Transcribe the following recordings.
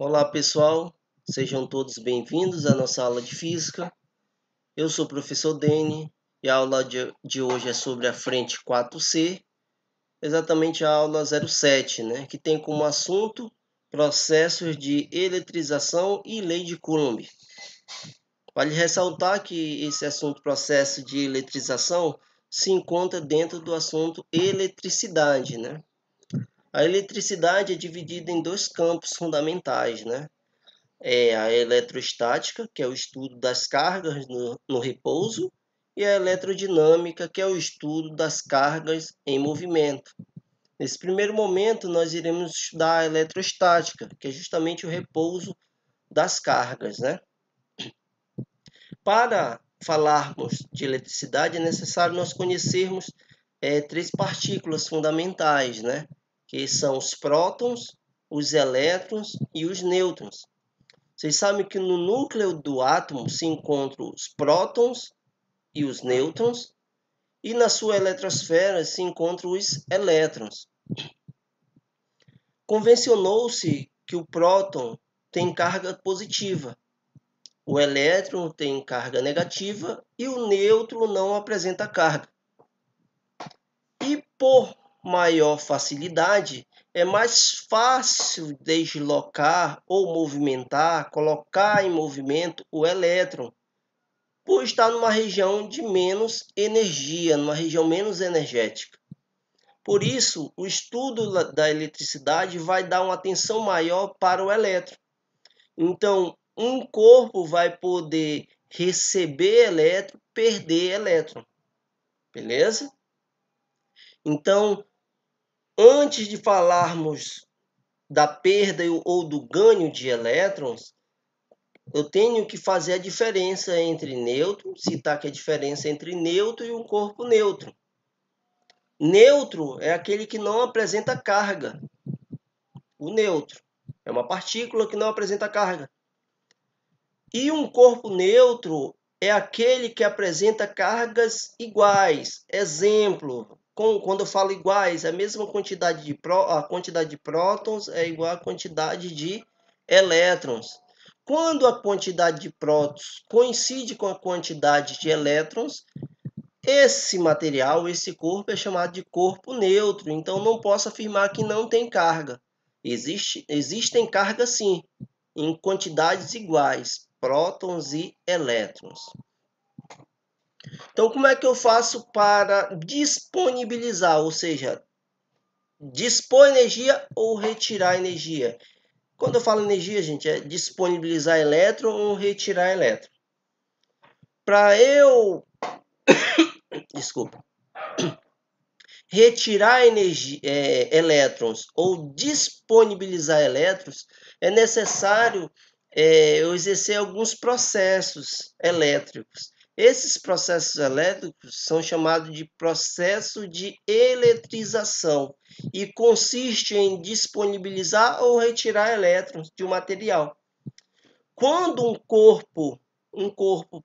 Olá pessoal, sejam todos bem-vindos à nossa aula de Física. Eu sou o professor Dene e a aula de hoje é sobre a frente 4C, exatamente a aula 07, que tem como assunto processos de eletrização e lei de Coulomb. Vale ressaltar que esse assunto, processo de eletrização, se encontra dentro do assunto eletricidade. A eletricidade é dividida em dois campos fundamentais, É a eletrostática, que é o estudo das cargas no repouso, e a eletrodinâmica, que é o estudo das cargas em movimento. Nesse primeiro momento, nós iremos estudar a eletrostática, que é justamente o repouso das cargas, Para falarmos de eletricidade, é necessário nós conhecermos três partículas fundamentais, Que são os prótons, os elétrons e os nêutrons. Vocês sabem que no núcleo do átomo se encontram os prótons e os nêutrons, e na sua eletrosfera se encontram os elétrons. Convencionou-se que o próton tem carga positiva, o elétron tem carga negativa e o nêutron não apresenta carga. E por maior facilidade, é mais fácil deslocar ou movimentar, colocar em movimento o elétron, por estar numa região de menos energia, numa região menos energética. Por isso, o estudo da eletricidade vai dar uma atenção maior para o elétron. Então, um corpo vai poder receber elétron, perder elétron. Beleza? Então, antes de falarmos da perda ou do ganho de elétrons, eu tenho que fazer a diferença entre nêutron, citar que a diferença entre nêutron e um corpo neutro. Neutro é aquele que não apresenta carga. O nêutron é uma partícula que não apresenta carga. E um corpo neutro é aquele que apresenta cargas iguais. Exemplo, quando eu falo iguais, a mesma quantidade a quantidade de prótons é igual à quantidade de elétrons. Quando a quantidade de prótons coincide com a quantidade de elétrons, esse material, esse corpo é chamado de corpo neutro. Então, não posso afirmar que não tem carga. Existem cargas sim, em quantidades iguais, prótons e elétrons. Então, como é que eu faço para disponibilizar, ou seja, dispor energia ou retirar energia? Quando eu falo energia, gente, é disponibilizar elétron ou retirar elétron. Para eu, retirar elétrons ou disponibilizar elétrons, é necessário eu exercer alguns processos elétricos. Esses processos elétricos são chamados de processo de eletrização e consiste em disponibilizar ou retirar elétrons de um material. Quando um corpo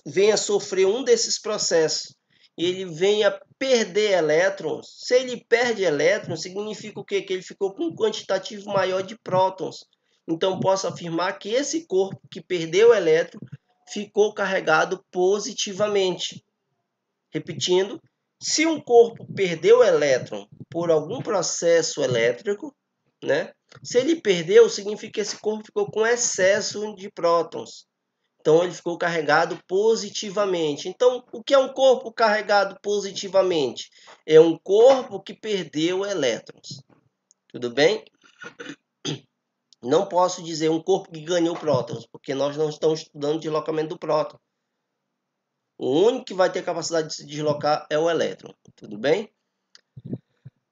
vem a sofrer um desses processos e ele vem a perder elétrons, se ele perde elétrons, significa o quê? Que ele ficou com um quantitativo maior de prótons. Então, posso afirmar que esse corpo que perdeu elétron ficou carregado positivamente. Repetindo, se um corpo perdeu elétron por algum processo elétrico, se ele perdeu, significa que esse corpo ficou com excesso de prótons. Então, ele ficou carregado positivamente. Então, o que é um corpo carregado positivamente? É um corpo que perdeu elétrons. Tudo bem? Não posso dizer um corpo que ganhou prótons, porque nós não estamos estudando deslocamento do próton. O único que vai ter capacidade de se deslocar é o elétron. Tudo bem?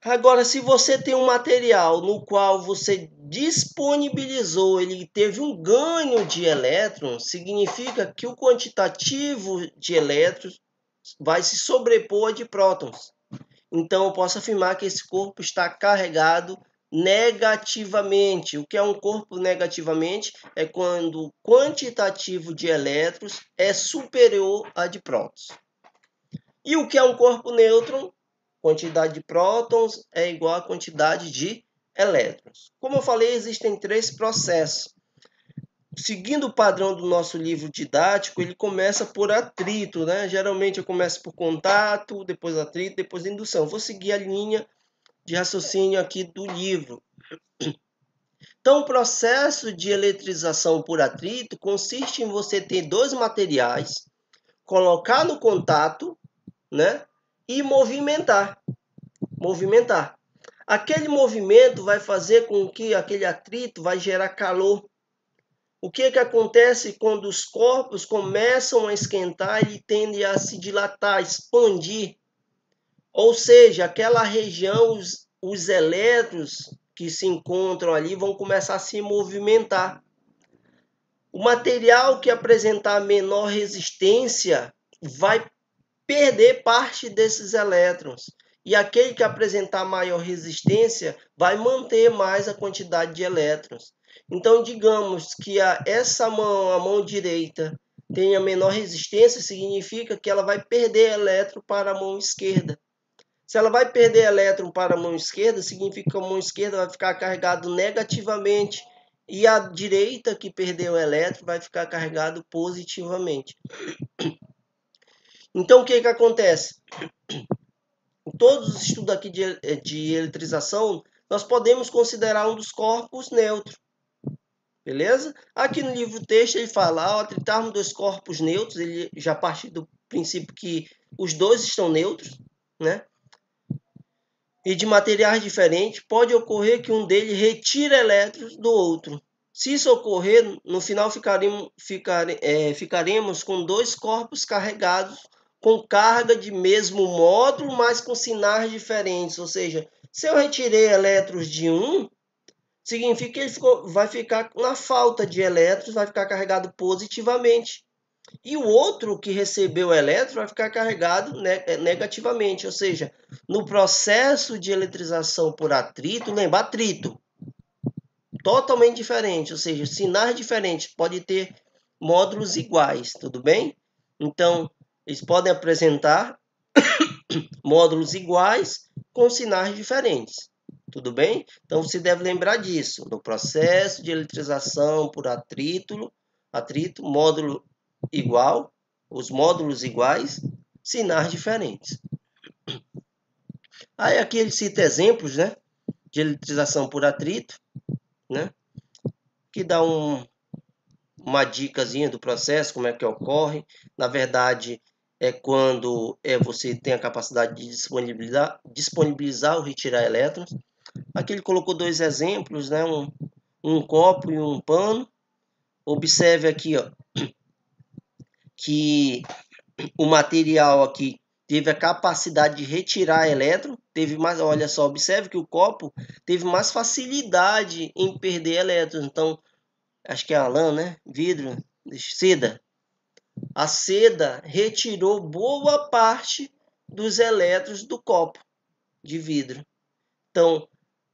Agora, se você tem um material no qual você disponibilizou, ele teve um ganho de elétrons, significa que o quantitativo de elétrons vai se sobrepor a de prótons. Então, eu posso afirmar que esse corpo está carregado negativamente. O que é um corpo negativamente? É quando o quantitativo de elétrons é superior a de prótons. E o que é um corpo nêutron? Quantidade de prótons é igual à quantidade de elétrons. Como eu falei, existem 3 processos. Seguindo o padrão do nosso livro didático, ele começa por atrito, né? Geralmente eu começo por contato, depois atrito, depois indução. Vou seguir a linha de raciocínio aqui do livro. Então, o processo de eletrização por atrito consiste em você ter 2 materiais, colocar no contato, né? E movimentar. Aquele movimento vai fazer com que aquele atrito vai gerar calor. O que acontece quando os corpos começam a esquentar e tendem a se dilatar, expandir? Ou seja, aquela região, os elétrons que se encontram ali vão começar a se movimentar. O material que apresentar menor resistência vai perder parte desses elétrons. E aquele que apresentar maior resistência vai manter mais a quantidade de elétrons. Então, digamos que essa mão, a mão direita, tenha menor resistência, significa que ela vai perder elétron para a mão esquerda. Se ela vai perder elétron para a mão esquerda, significa que a mão esquerda vai ficar carregada negativamente. E a direita, que perdeu o elétron, vai ficar carregado positivamente. Então, o que acontece? Em todos os estudos aqui de eletrização, nós podemos considerar um dos corpos neutros. Beleza? Aqui no livro texto ele fala, ao atritarmos 2 corpos neutros, ele já parte do princípio que os 2 estão neutros, né? E de materiais diferentes, pode ocorrer que um deles retire elétrons do outro. Se isso ocorrer, no final ficaremos com 2 corpos carregados com carga de mesmo módulo, mas com sinais diferentes. Ou seja, se eu retirei elétrons de um, significa que ele vai ficar na falta de elétrons, vai ficar carregado positivamente. E o outro que recebeu o elétron vai ficar carregado negativamente. Ou seja, no processo de eletrização por atrito, lembra, atrito, totalmente diferente, ou seja, sinais diferentes, pode ter módulos iguais, tudo bem? Então, eles podem apresentar módulos iguais com sinais diferentes, tudo bem? Então, você deve lembrar disso. No processo de eletrização por atrito, módulo igual, os módulos iguais, sinais diferentes. Aí aqui ele cita exemplos, né, de eletrização por atrito, né, que dá uma dicasinha do processo, como é que ocorre. Na verdade, é quando você tem a capacidade de disponibilizar ou retirar elétrons. Aqui ele colocou 2 exemplos, né? Um copo e um pano. Observe aqui, ó, que o material aqui teve a capacidade de retirar elétron, teve mais, olha só, observe que o copo teve mais facilidade em perder elétrons. Então, acho que é a lã, né? Vidro, seda. A seda retirou boa parte dos elétrons do copo de vidro. Então,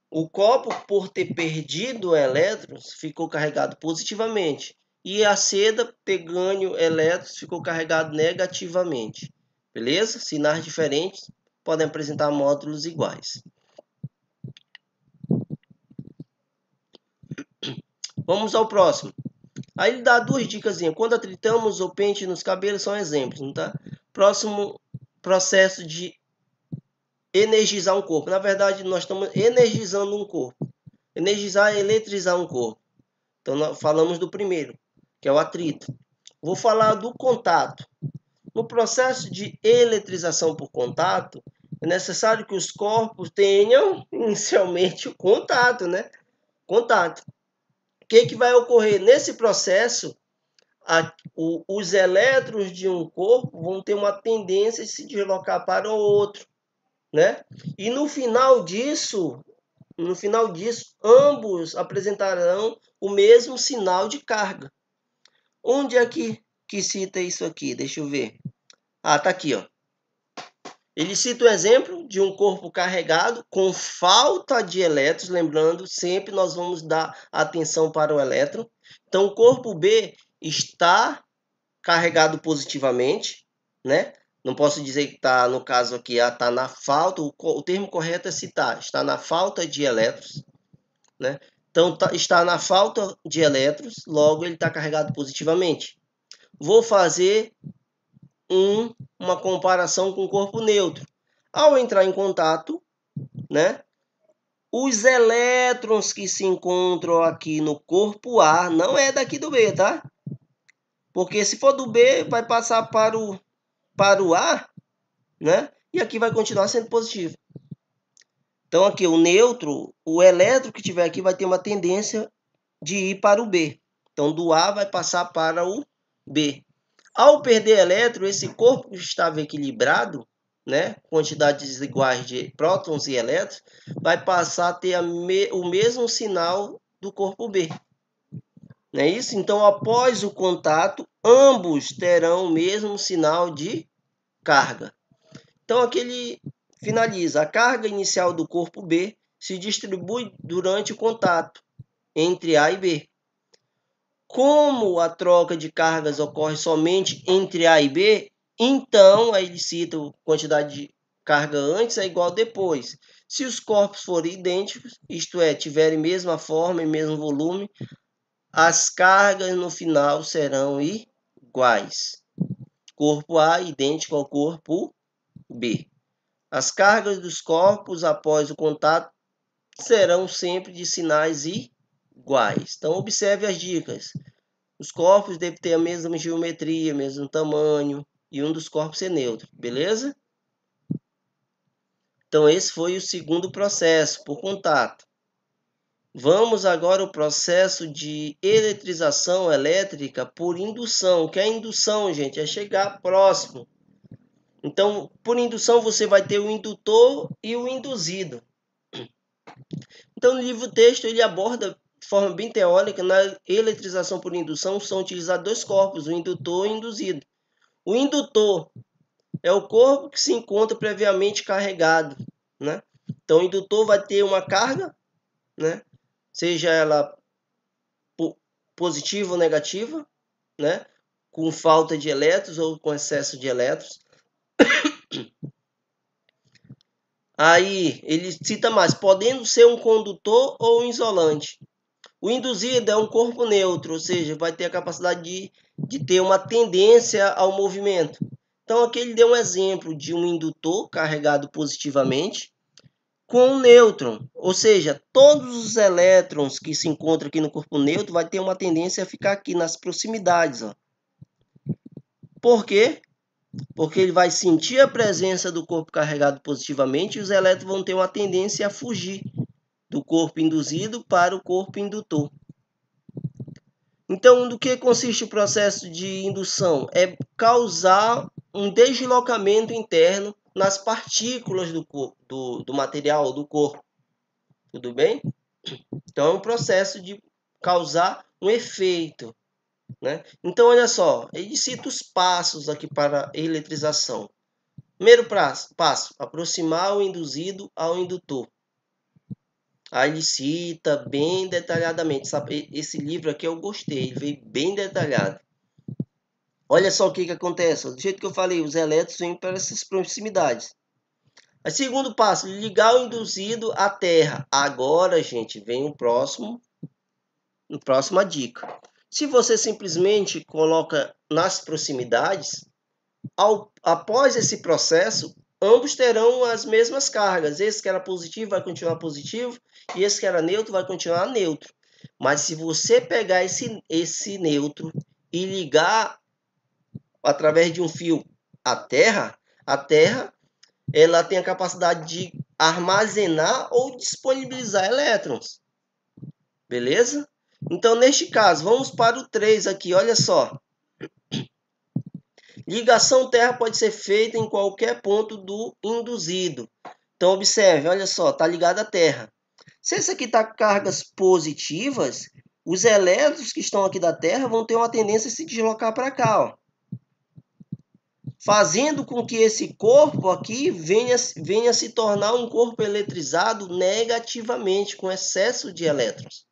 o copo, por ter perdido elétrons, ficou carregado positivamente. E a seda, ter ganho elétrons, ficou carregado negativamente. Beleza? Sinais diferentes podem apresentar módulos iguais. Vamos ao próximo. Aí ele dá 2 dicas. Quando atritamos ou pente nos cabelos são exemplos, tá? Próximo processo de energizar um corpo. Na verdade, nós estamos energizando um corpo. Energizar é eletrizar um corpo. Então, nós falamos do primeiro, que é o atrito. Vou falar do contato. No processo de eletrização por contato, é necessário que os corpos tenham inicialmente o contato, né? Contato. O que vai ocorrer? Nesse processo, os elétrons de um corpo vão ter uma tendência a se deslocar para o outro, né? E no final disso, ambos apresentarão o mesmo sinal de carga. Onde é que cita isso aqui? Deixa eu ver. Ah, tá aqui, ó. Ele cita o exemplo de um corpo carregado com falta de elétrons. Lembrando, sempre nós vamos dar atenção para o elétron. Então, o corpo B está carregado positivamente, né? Não posso dizer que está, no caso aqui, está na falta. O termo correto é citar. Está na falta de elétrons. né? Então está na falta de elétrons, logo ele está carregado positivamente. Vou fazer uma comparação com o corpo neutro. Ao entrar em contato, né, os elétrons que se encontram aqui no corpo A, não é daqui do B, tá? Porque se for do B, vai passar para o A, né? E aqui vai continuar sendo positivo. Então aqui o neutro, o elétron que tiver aqui vai ter uma tendência de ir para o B. Então do A vai passar para o B. Ao perder elétron, esse corpo que estava equilibrado, né, quantidades iguais de prótons e elétrons, vai passar a ter o mesmo sinal do corpo B. Não é isso? Então, após o contato, ambos terão o mesmo sinal de carga. Então, aqui ele finaliza. A carga inicial do corpo B se distribui durante o contato entre A e B. Como a troca de cargas ocorre somente entre A e B, então, aí ele cita a quantidade de carga antes é igual depois. Se os corpos forem idênticos, isto é, tiverem mesma forma e mesmo volume, as cargas no final serão iguais. Corpo A idêntico ao corpo B. As cargas dos corpos após o contato serão sempre de sinais iguais. Então, observe as dicas. Os corpos devem ter a mesma geometria, mesmo tamanho, e um dos corpos ser neutro, beleza? Então, esse foi o segundo processo, por contato. Vamos agora ao processo de eletrização elétrica por indução. O que é indução, gente? É chegar próximo. Então, por indução, você vai ter o indutor e o induzido. Então, no livro-texto, ele aborda de forma bem teórica, na eletrização por indução, são utilizados dois corpos, o indutor e o induzido. O indutor é o corpo que se encontra previamente carregado, né? Então, o indutor vai ter uma carga, né? Seja ela positiva ou negativa, né? Com falta de elétrons ou com excesso de elétrons. Aí, ele cita mais, podendo ser um condutor ou um isolante. O induzido é um corpo neutro, ou seja, vai ter a capacidade de ter uma tendência ao movimento. Então, aqui ele deu um exemplo de um indutor carregado positivamente com um nêutron, ou seja, todos os elétrons que se encontram aqui no corpo neutro vai ter uma tendência a ficar aqui nas proximidades. Ó. Por quê? Porque ele vai sentir a presença do corpo carregado positivamente e os elétrons vão ter uma tendência a fugir do corpo induzido para o corpo indutor. Então, do que consiste o processo de indução? É causar um deslocamento interno nas partículas do material, do corpo. Tudo bem? Então, é um processo de causar um efeito. Né? Então, olha só, ele cita os passos aqui para a eletrização. Primeiro passo, aproximar o induzido ao indutor. Aí ele cita bem detalhadamente. Sabe? Esse livro aqui eu gostei, ele veio bem detalhado. Olha só o que acontece. Do jeito que eu falei, os elétrons vêm para essas proximidades. Aí, segundo passo, ligar o induzido à terra. Agora, gente, vem a próxima dica. Se você simplesmente coloca nas proximidades, após esse processo, ambos terão as mesmas cargas. Esse que era positivo vai continuar positivo e esse que era neutro vai continuar neutro. Mas se você pegar esse neutro e ligar através de um fio à terra, a terra ela tem a capacidade de armazenar ou disponibilizar elétrons. Beleza? Então, neste caso, vamos para o 3 aqui, olha só. Ligação terra pode ser feita em qualquer ponto do induzido. Então, observe, olha só, está ligado à terra. Se esse aqui está com cargas positivas, os elétrons que estão aqui da terra vão ter uma tendência a se deslocar para cá, ó. Fazendo com que esse corpo aqui venha se tornar um corpo eletrizado negativamente, com excesso de elétrons.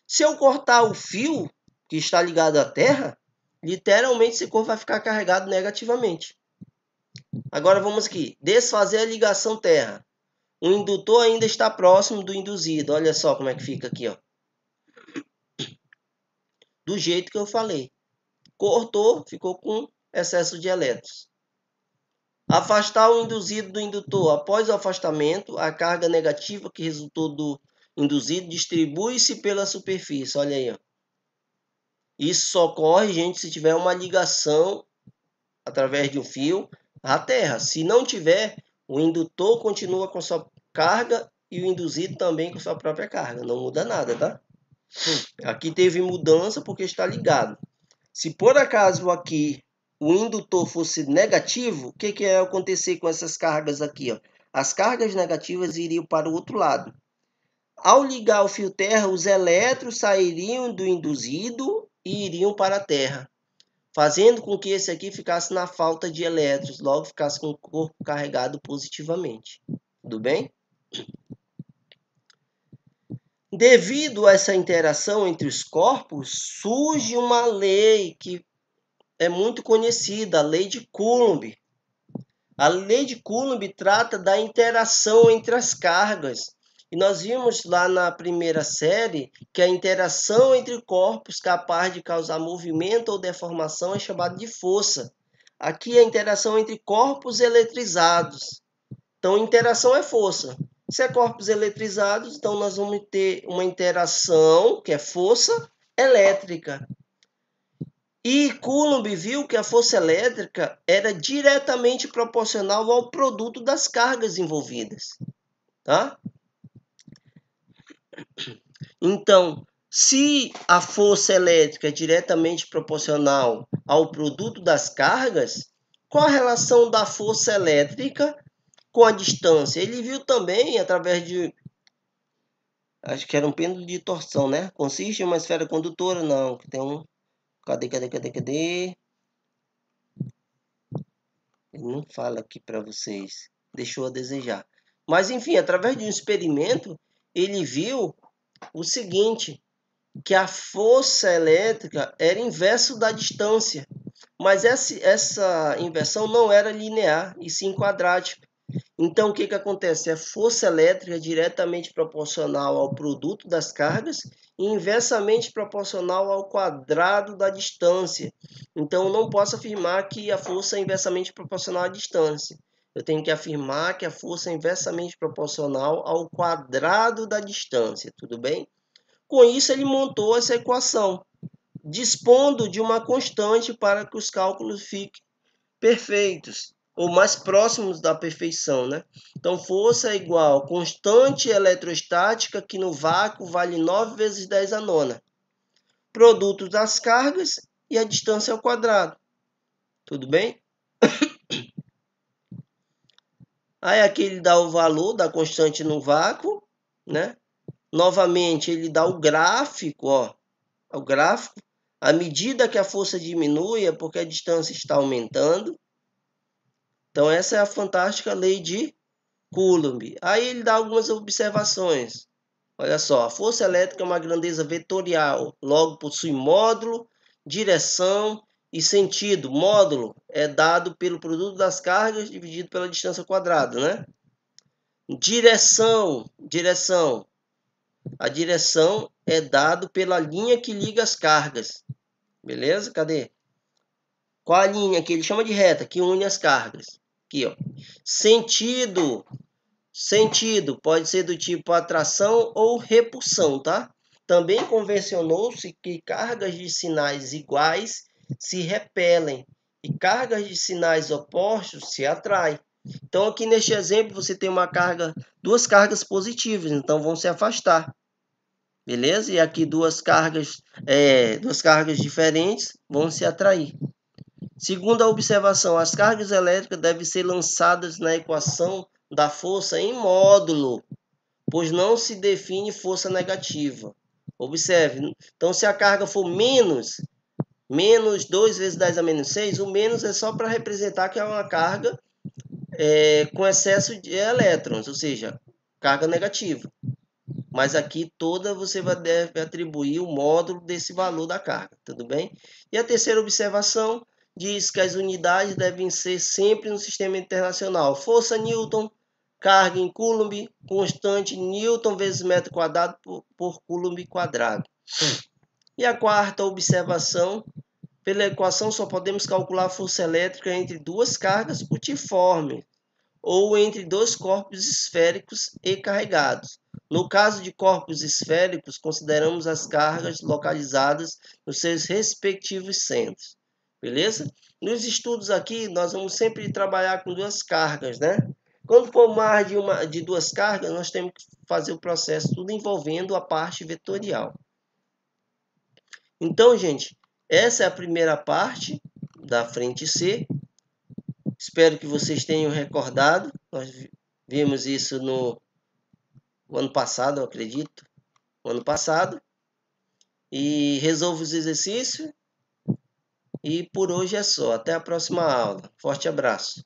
Se eu cortar o fio que está ligado à terra, literalmente esse corpo vai ficar carregado negativamente. Agora vamos aqui, desfazer a ligação terra. O indutor ainda está próximo do induzido. Olha só como é que fica aqui, ó. Do jeito que eu falei. Cortou, ficou com excesso de elétrons. Afastar o induzido do indutor. Após o afastamento, a carga negativa que resultou do induzido distribui-se pela superfície. Olha aí, ó. Isso só ocorre, gente, se tiver uma ligação através de um fio à terra. Se não tiver, o indutor continua com sua carga e o induzido também com sua própria carga. Não muda nada, tá? Aqui teve mudança porque está ligado. Se por acaso aqui o indutor fosse negativo, o que ia acontecer com essas cargas aqui? Ó? As cargas negativas iriam para o outro lado. Ao ligar o fio terra, os elétrons sairiam do induzido e iriam para a terra, fazendo com que esse aqui ficasse na falta de elétrons, logo ficasse com o corpo carregado positivamente. Tudo bem? Devido a essa interação entre os corpos, surge uma lei que é muito conhecida, a lei de Coulomb. A lei de Coulomb trata da interação entre as cargas. E nós vimos lá na primeira série que a interação entre corpos capaz de causar movimento ou deformação é chamada de força. Aqui a interação entre corpos eletrizados. Então, interação é força. Se é corpos eletrizados, então nós vamos ter uma interação, que é força elétrica. E Coulomb viu que a força elétrica era diretamente proporcional ao produto das cargas envolvidas. Tá? Então, se a força elétrica é diretamente proporcional ao produto das cargas, qual a relação da força elétrica com a distância? Ele viu também através de... acho que era um pêndulo de torção, né? Consiste em uma esfera condutora? Não, que tem um... Cadê? Ele não fala aqui para vocês. Deixou a desejar. Mas, enfim, através de um experimento, ele viu o seguinte, que a força elétrica era inverso da distância. Mas essa inversão não era linear, e sim quadrática. Então, o que acontece? A força elétrica é diretamente proporcional ao produto das cargas e inversamente proporcional ao quadrado da distância. Então, eu não posso afirmar que a força é inversamente proporcional à distância. Eu tenho que afirmar que a força é inversamente proporcional ao quadrado da distância, tudo bem? Com isso, ele montou essa equação, dispondo de uma constante para que os cálculos fiquem perfeitos, ou mais próximos da perfeição, né? Então, força é igual a constante eletrostática, que no vácuo vale 9 vezes 10 a nona. Produto das cargas e a distância ao quadrado. Tudo bem? Aí aqui ele dá o valor da constante no vácuo, né? Novamente, ele dá o gráfico, ó. O gráfico. À medida que a força diminui, é porque a distância está aumentando. Então, essa é a fantástica lei de Coulomb. Aí ele dá algumas observações. Olha só, a força elétrica é uma grandeza vetorial, logo possui módulo, direção e sentido. Módulo é dado pelo produto das cargas dividido pela distância quadrada, né? Direção. A direção é dado pela linha que liga as cargas. Beleza? Cadê? Qual a linha que ele chama de reta, que une as cargas? Aqui, ó. Sentido pode ser do tipo atração ou repulsão, tá? Também convencionou-se que cargas de sinais iguais se repelem e cargas de sinais opostos se atraem. Então, aqui neste exemplo, você tem duas cargas positivas, então vão se afastar. Beleza? E aqui duas cargas diferentes vão se atrair. Segundo a observação, as cargas elétricas devem ser lançadas na equação da força em módulo, pois não se define força negativa. Observe, então se a carga for menos 2 vezes 10 a menos 6, o menos é só para representar que é uma carga com excesso de elétrons, ou seja, carga negativa. Mas aqui toda você deve atribuir o módulo desse valor da carga, tudo bem? E a terceira observação diz que as unidades devem ser sempre no sistema internacional. Força Newton, Carga em Coulomb, constante Newton vezes metro quadrado por Coulomb quadrado. E a quarta observação, pela equação só podemos calcular a força elétrica entre duas cargas putiformes, ou entre dois corpos esféricos e carregados. No caso de corpos esféricos, consideramos as cargas localizadas nos seus respectivos centros. Beleza? Nos estudos aqui, nós vamos sempre trabalhar com duas cargas, né? Quando for mais de duas cargas, nós temos que fazer o processo tudo envolvendo a parte vetorial. Então, gente, essa é a primeira parte da frente C. Espero que vocês tenham recordado. Nós vimos isso no ano passado, eu acredito. No ano passado. E resolva os exercícios. E por hoje é só. Até a próxima aula. Forte abraço.